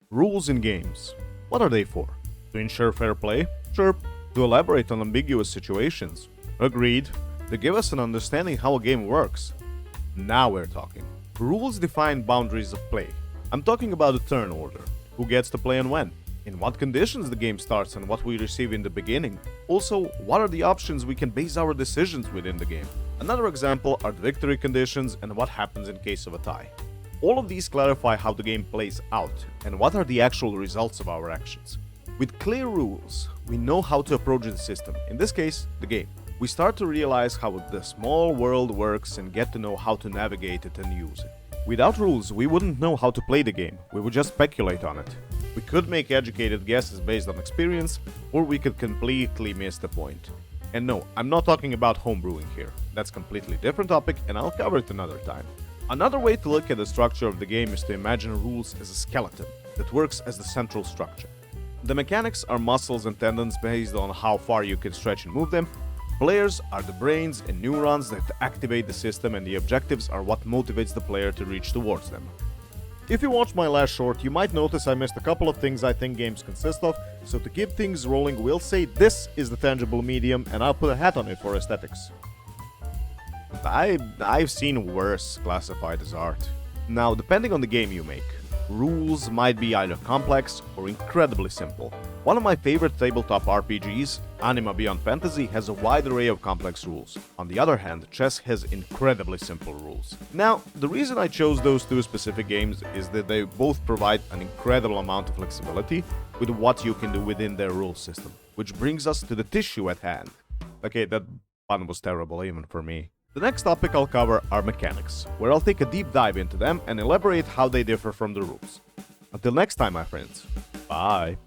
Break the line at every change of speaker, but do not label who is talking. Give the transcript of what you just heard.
Rules in games. What are they for? To ensure fair play? Sure. To elaborate on ambiguous situations? Agreed. To give us an understanding how a game works? Now we're talking. Rules define boundaries of play. I'm talking about the turn order. Who gets to play and when? In what conditions the game starts and what we receive in the beginning. Also, what are the options we can base our decisions within the game? Another example are the victory conditions and what happens in case of a tie. All of these clarify how the game plays out and what are the actual results of our actions. With clear rules, we know how to approach the system, in this case, the game. We start to realize how the small world works and get to know how to navigate it and use it. Without rules, we wouldn't know how to play the game, we would just speculate on it. We could make educated guesses based on experience, or we could completely miss the point. And no, I'm not talking about homebrewing here. That's a completely different topic and I'll cover it another time. Another way to look at the structure of the game is to imagine rules as a skeleton that works as the central structure. The mechanics are muscles and tendons based on how far you can stretch and move them. Players are the brains and neurons that activate the system, and the objectives are what motivates the player to reach towards them. If you watched my last short, you might notice I missed a couple of things I think games consist of, so to keep things rolling, we'll say this is the tangible medium and I'll put a hat on it for aesthetics. I've seen worse classified as art. Now, depending on the game you make, rules might be either complex or incredibly simple. One of my favorite tabletop RPGs, Anima Beyond Fantasy, has a wide array of complex rules. On the other hand, chess has incredibly simple rules. Now, the reason I chose those two specific games is that they both provide an incredible amount of flexibility with what you can do within their rule system. Which brings us to the tissue at hand. Okay, that pun was terrible even for me. The next topic I'll cover are mechanics, where I'll take a deep dive into them and elaborate how they differ from the rules. Until next time, my friends. Bye.